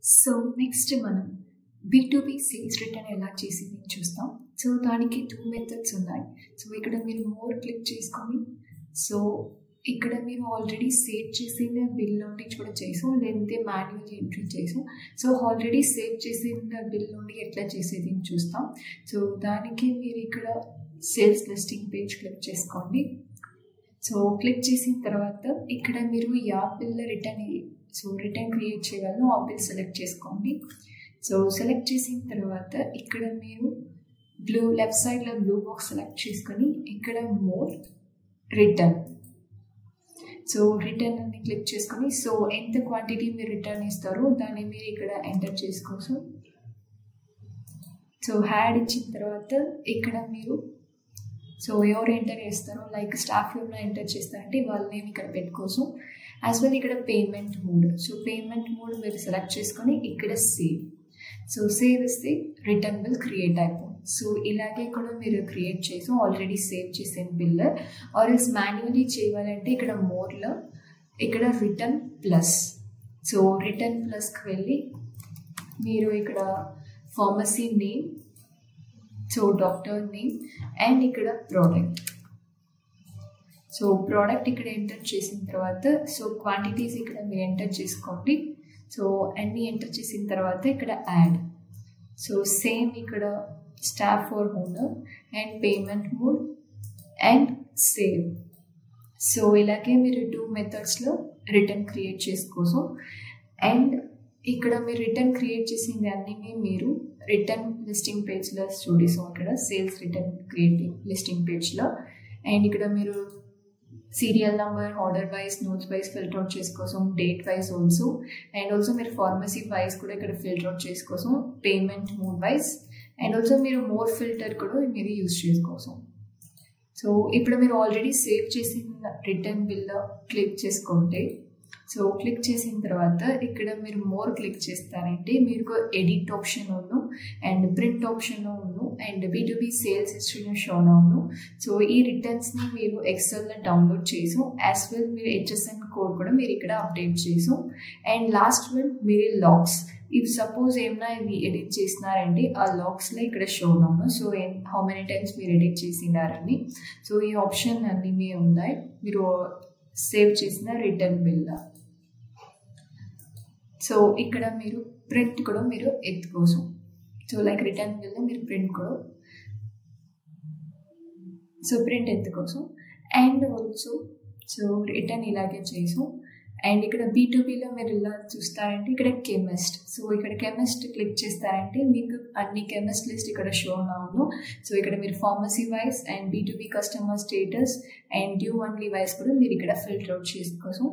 So next మనం B2B sales return ఎలా చేసింది చూస్తాం. సో దానికి 2 మెథడ్స్ ఉన్నాయి. సో ఇక్కడ మీరు మోర్ క్లిక్ చేసుకొని సో ఇక్కడ మీరు ఆల్రెడీ సేవ్ చేసిన బిల్ నుండి కూడా చేసాం, లేదంటే మాన్యువల్ ఎంట్రీ చేసాం. సో ఆల్రెడీ సేవ్ చేసిన బిల్ నుండి ఎట్లా చేసేది చూస్తాం. సో దానికి మీరు ఇక్కడ సేల్స్ లిస్టింగ్ పేజ్ క్లిక్ చేసుకోండి. సో క్లిక్ చేసిన తర్వాత ఇక్కడ మీరు యా బిల్ రిటర్న్ క్రియేట్ చేయగలను ఆ బిల్ సెలెక్ట్ చేసుకోండి. సో సెలెక్ట్ చేసిన తర్వాత ఇక్కడ మీరు లెఫ్ట్ సైడ్లో బ్లూ బాక్స్ సెలెక్ట్ చేసుకొని ఇక్కడ మోర్ రిటర్న్ అని క్లిక్ చేసుకొని సో ఎంత క్వాంటిటీ మీరు రిటర్న్ ఇస్తారో దాన్ని మీరు ఇక్కడ ఎంటర్ చేసుకోవచ్చు. సో హ్యాడ్ ఇచ్చిన తర్వాత ఇక్కడ మీరు సో ఎవరు ఎంటర్ చేస్తారో లైక్ స్టాఫ్ ఎవరైనా ఎంటర్ చేస్తారంటే వాళ్ళ నేమ్ ఇక్కడ పెట్టుకోవచ్చు. యాజ్ వెల్ ఇక్కడ payment mode, so payment mode మీరు సెలెక్ట్ చేసుకొని ఇక్కడ సేవ్ ఇస్తే రిటర్న్ బిల్ క్రియేట్ అయిపోతుంది. సో ఇలాగే కూడా మీరు క్రియేట్ చేసి ఆల్రెడీ సేవ్ చేసిన బిల్ ఆర్ ఎల్స్ మాన్యువల్లీ చేయాలంటే ఇక్కడ మోర్లో ఇక్కడ రిటర్న్ ప్లస్, సో రిటర్న్ ప్లస్కి వెళ్ళి మీరు ఇక్కడ pharmacy name, so doctor name and ఇక్కడ ప్రోడక్ట్ ఇక్కడ ఎంటర్ చేసిన తర్వాత సో క్వాంటిటీస్ ఇక్కడ మీరు ఎంటర్ చేసుకోండి. సో అన్నీ ఎంటర్ చేసిన తర్వాత ఇక్కడ యాడ్, సో సేమ్ ఇక్కడ staff for owner and payment mode and save. So ఇలాగే మీరు 2 మెథడ్స్లో రిటర్న్ క్రియేట్ చేసుకోసం. అండ్ ఇక్కడ మీరు రిటర్న్ క్రియేట్ చేసింది అన్నీ మీరు రిటర్న్ లిస్టింగ్ పేజ్లో చూడేసాం, ఇక్కడ సేల్స్ రిటర్న్ క్రియేటింగ్ లిస్టింగ్ పేజ్లో. అండ్ ఇక్కడ మీరు serial number, order wise, notes wise filter out చేసుకోసం, date wise also. And also మీరు ఫార్మసీ వైజ్ కూడా ఇక్కడ ఫిల్టర్ అవుట్ చేసుకోసం, payment mode wise. And also మీరు మోర్ ఫిల్టర్ కూడా మీరు యూజ్ చేసుకోసం. సో ఇప్పుడు మీరు ఆల్రెడీ సేవ్ చేసిన రిటర్న్ బిల్ క్లిక్ చేసుకుంటే సో క్లిక్ చేసిన తర్వాత ఇక్కడ మీరు మోర్ క్లిక్ చేస్తారంటే మీకు ఎడిట్ ఆప్షన్ ఉన్ను అండ్ ప్రింట్ ఆప్షన్ ఉన్ను అండ్ B2B సేల్స్ హిస్టరీని షోన్ అవును. సో ఈ రిటర్న్స్ని మీరు ఎక్సెల్లో డౌన్లోడ్ చేసాం, యాజ్ వెల్ మీరు HSN కోడ్ కూడా మీరు ఇక్కడ అప్డేట్ చేసాం. అండ్ లాస్ట్ వన్ మీరు లాగ్స్, ఇఫ్ సపోజ్ ఏమైనా ఇవి ఎడిట్ చేసినారంటే ఆ లాగ్స్లో ఇక్కడ షోన్ అవును. సో హౌ మెనీ టైమ్స్ మీరు ఎడిట్ చేసినారని సో ఈ ఆప్షన్ అన్నీ మీ ఉన్నాయి మీరు సేవ్ చేసిన రిటర్న్ బిల్. సో ఇక్కడ మీరు ప్రింట్ కూడా మీరు ఎత్తుకోసం, సో లైక్ రిటర్న్ బిల్ మీరు ప్రింట్ కూడా సో ప్రింట్ ఎత్తుకోసం. అండ్ ఆల్సో సో రిటర్న్ ఇలాగే చేసాం. అండ్ ఇక్కడ B2Bలో మీరు ఇలా చూస్తారంటే ఇక్కడ కెమిస్ట్, సో ఇక్కడ కెమిస్ట్ క్లిక్ చేస్తారంటే మీకు అన్ని కెమిస్ట్ లిస్ట్ ఇక్కడ షో అవును. సో ఇక్కడ మీరు pharmacy wise and B2B customer status and due only wise కూడా మీరు ఇక్కడ ఫిల్టర్ అవుట్ చేసుకోసం.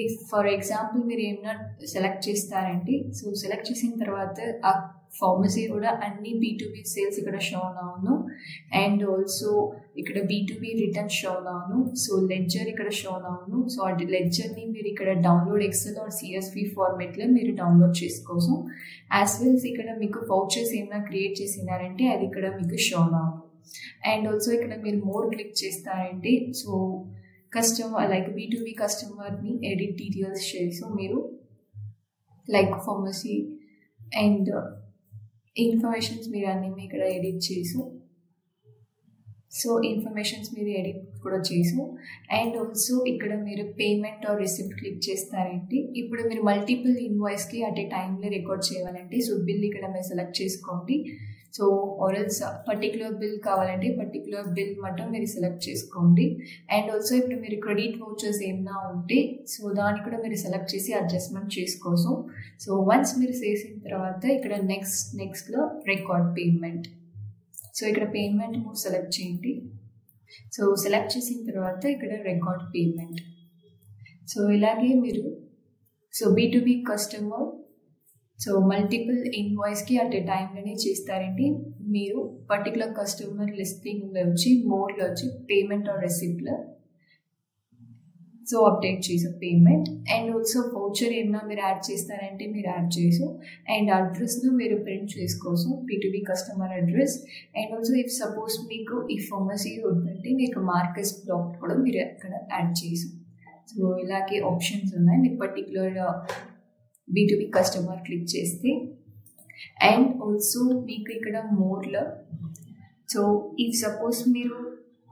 ఇఫ్ ఫర్ ఎగ్జాంపుల్ మీరు ఏమైనా సెలెక్ట్ చేస్తారంటే సో సెలెక్ట్ చేసిన తర్వాత ఆ ఫార్మసీ కూడా అన్ని B2B సేల్స్ ఇక్కడ షో అవును. అండ్ ఆల్సో ఇక్కడ B2B రిటర్న్ షో అవును. సో లెడ్జర్ ఇక్కడ షో అవును. సో ఆ లెడ్జర్ని మీరు ఇక్కడ డౌన్లోడ్ ఎక్సెల్ ఆర్ CSV ఫార్మేట్లో మీరు డౌన్లోడ్ చేసుకోసం. యాజ్ వెల్స్ ఇక్కడ మీకు వౌచర్స్ ఏమైనా క్రియేట్ చేసినారంటే అది ఇక్కడ మీకు షో అవును. అండ్ ఆల్సో ఇక్కడ మీరు మోర్ క్లిక్ చేస్తారంటే సో కస్టమర్ లైక్ B2B కస్టమర్ని ఎడిట్ డీటెయిల్స్ చేసి మీరు లైక్ ఫార్మసీ అండ్ ఇన్ఫర్మేషన్స్ మీరు అన్నీ ఇక్కడ ఎడిట్ చేసు, సో ఇన్ఫర్మేషన్స్ మీరు ఎడిట్ కూడా చేసు. అండ్ ఆల్సో ఇక్కడ మీరు పేమెంట్ ఆర్ రిసిప్ట్ క్లిక్ చేస్తారంటే ఇప్పుడు మీరు మల్టిపుల్ ఇన్వాయిస్కి అట్ ఏ టైంలో రికార్డ్ చేయాలంటే సో బిల్ ఇక్కడ మీరు సెలెక్ట్ చేసుకోండి. సో ఆర్ఎల్స్ పర్టికులర్ బిల్ కావాలంటే పర్టికులర్ బిల్ మటం మీరు సెలెక్ట్ చేసుకోండి. అండ్ ఆల్సో ఇప్పుడు మీరు క్రెడిట్ వౌచర్స్ ఏమైనా ఉంటే సో దాన్ని కూడా మీరు సెలెక్ట్ చేసి అడ్జస్ట్మెంట్ చేసుకోసం. సో వన్స్ మీరు చేసిన తర్వాత ఇక్కడ నెక్స్ట్లో రికార్డ్ పేమెంట్, సో ఇక్కడ పేమెంట్ మోడ్ సెలెక్ట్ చేయండి. సో సెలెక్ట్ చేసిన తర్వాత ఇక్కడ రికార్డ్ పేమెంట్. సో ఇలాగే మీరు so B2B customer so multiple ఇన్వాయిస్కి అట్ ఏ టైంలోనే చేస్తారంటే మీరు పర్టికులర్ కస్టమర్ లిస్టింగ్లో వచ్చి మోర్లో వచ్చి పేమెంట్ ఆర్ రెసిప్ట్లో సో అప్డేట్ చేసాం పేమెంట్. అండ్ ఆల్సో వౌచర్ ఏమైనా మీరు యాడ్ చేస్తారంటే మీరు యాడ్ చేసాం. అండ్ అడ్రస్ను మీరు ప్రింట్ చేసుకోసం B2B customer address. And also if suppose మీకు ఈ ఫార్మసీ వద్దంటే మీకు మార్కెస్ బ్లాక్ కూడా మీరు అక్కడ యాడ్ చేసాం. సో ఇలాగే ఆప్షన్స్ ఉన్నాయి, మీకు పర్టికులర్ B2B కస్టమర్ క్లిక్ చేస్తే అండ్ ఆల్సో మీకు ఇక్కడ మోర్లో సో ఇఫ్ సపోజ్ మీరు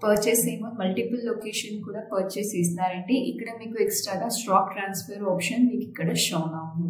పర్చేస్ ఏమో మల్టిపుల్ లొకేషన్ కూడా పర్చేస్ చేస్తున్నారంటే ఇక్కడ మీకు ఎక్స్ట్రాగా స్టాక్ ట్రాన్స్ఫర్ ఆప్షన్ మీకు ఇక్కడ షోన్ అవును.